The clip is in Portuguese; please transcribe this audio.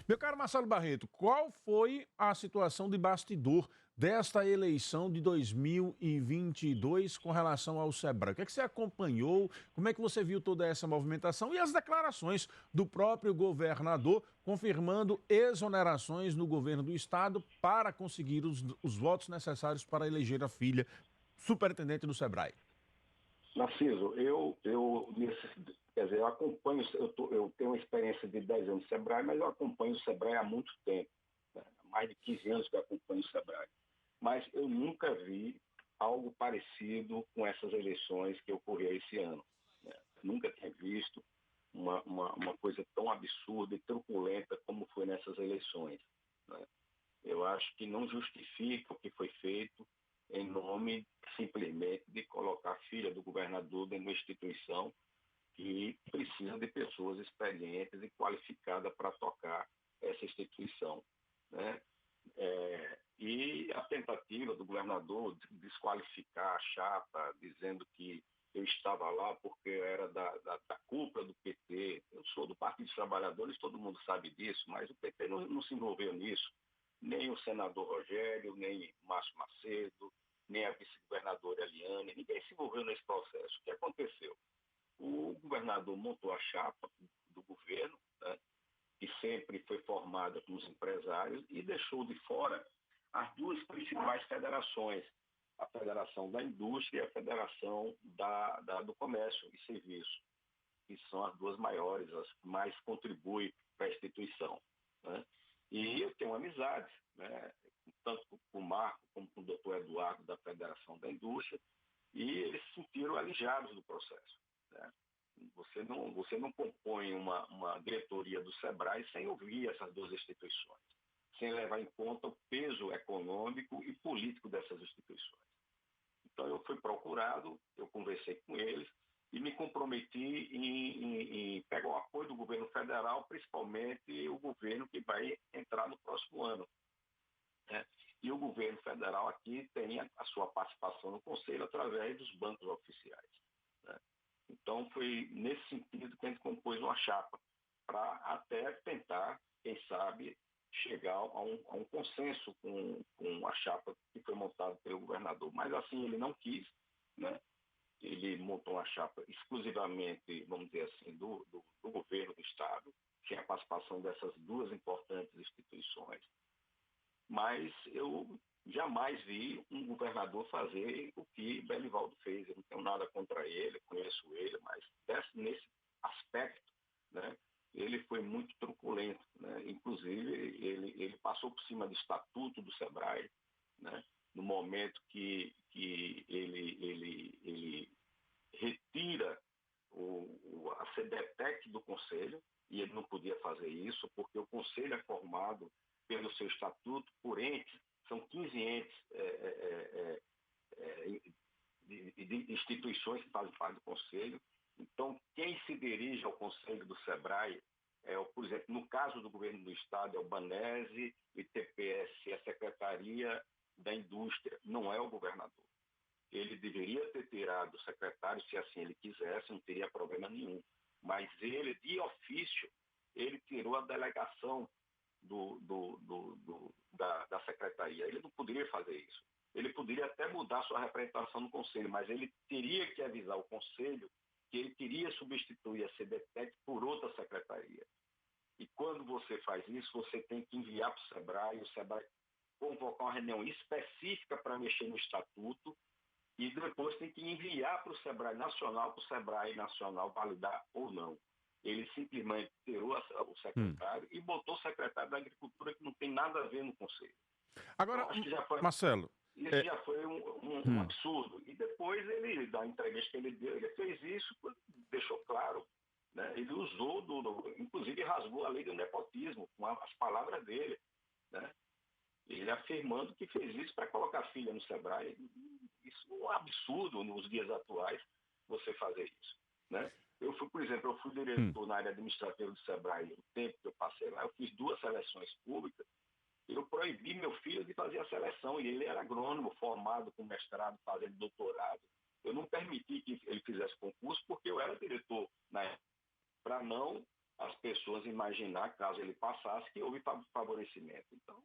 Meu caro Marcelo Barreto, qual foi a situação de bastidor desta eleição de 2022 com relação ao Sebrae? O que é que você acompanhou? Como é que você viu toda essa movimentação e as declarações do próprio governador confirmando exonerações no governo do estado para conseguir os votos necessários para eleger a filha superintendente do Sebrae? Narciso, quer dizer, eu acompanho, eu tenho uma experiência de 10 anos de Sebrae, mas eu acompanho o Sebrae há muito tempo, né? Há mais de 15 anos que eu acompanho o Sebrae. Mas eu nunca vi algo parecido com essas eleições que ocorreram esse ano, né? Nunca tinha visto uma coisa tão absurda e truculenta como foi nessas eleições, né? Eu acho que não justifica o que foi feito em nome simplesmente de colocar a filha do governador dentro de uma instituição que precisa de pessoas experientes e qualificadas para tocar essa instituição, né? E a tentativa do governador de desqualificar a chapa, dizendo que eu estava lá porque eu era da cúpula do PT, eu sou do Partido dos Trabalhadores, todo mundo sabe disso, mas o PT não se envolveu nisso, nem o senador Rogério, nem Márcio Macedo, nem a vice-governadora Eliane, ninguém se envolveu nesse processo. O que aconteceu? O governador montou a chapa do governo, né, que sempre foi formada com os empresários, e deixou de fora as duas principais federações, a Federação da Indústria e a Federação do Comércio e Serviço, que são as duas maiores, as que mais contribuem para a instituição, né? E eu tenho amizades, né, tanto com o Marco como com o doutor Eduardo da Federação da Indústria, e eles se sentiram alijados do processo, né? Você não compõe uma diretoria do Sebrae sem ouvir essas duas instituições, sem levar em conta o peso econômico e político dessas instituições. Então eu fui procurado, eu conversei com eles e me comprometi em pegar o apoio do governo federal, principalmente o governo que vai entrar no próximo ano, né? E o governo federal aqui tem a sua participação no Conselho através dos bancos oficiais, né? Então foi nesse sentido que a gente compôs uma chapa, para até tentar, quem sabe, chegar a um consenso com a chapa que foi montada pelo governador. Mas assim ele não quis, né? Ele montou uma chapa exclusivamente, vamos dizer assim, do governo do Estado, sem a participação dessas duas importantes instituições. Mas eu jamais vi um governador fazer o que Belivaldo fez. Eu não tenho nada contra ele, conheço ele, mas nesse aspecto, né, ele foi muito truculento, né? Inclusive, ele passou por cima do estatuto do Sebrae, né? No momento que ele retira a CDTEC do Conselho, e ele não podia fazer isso, porque o Conselho é formado pelo seu estatuto por entes, são 15 entes de instituições que fazem parte do Conselho. Então, quem se dirige ao Conselho do Sebrae, por exemplo, no caso do governo do Estado, é o Banese, o ITPS, a Secretaria da Indústria, não é o governador. Ele deveria ter tirado o secretário, se assim ele quisesse, não teria problema nenhum. Mas ele, de ofício, ele tirou a delegação da secretaria. Ele não poderia fazer isso. Ele poderia até mudar sua representação no Conselho, mas ele teria que avisar o Conselho que ele queria substituir a CDTEC por outra secretaria. E quando você faz isso, você tem que enviar para o Sebrae convocar uma reunião específica para mexer no estatuto, e depois tem que enviar para o Sebrae Nacional, para o Sebrae Nacional validar ou não. Ele simplesmente tirou o secretário e botou o secretário da Agricultura, que não tem nada a ver no Conselho. Agora, Então, acho que Marcelo... isso já foi um absurdo. E depois ele, da entrevista que ele deu, ele fez isso, deixou claro, né? Ele usou, inclusive rasgou a lei do nepotismo, com as palavras dele, né? Ele afirmando que fez isso para colocar a filha no Sebrae. Isso é um absurdo nos dias atuais, você fazer isso, né? Por exemplo, eu fui diretor na área administrativa do Sebrae, o tempo que eu passei lá, eu fiz 2 seleções públicas, eu proibi meu filho de fazer a seleção, e ele era agrônomo, formado com mestrado, fazendo doutorado. Eu não permiti que ele fizesse concurso, porque eu era diretor na época, para não as pessoas imaginar, caso ele passasse, que houve favorecimento. Então,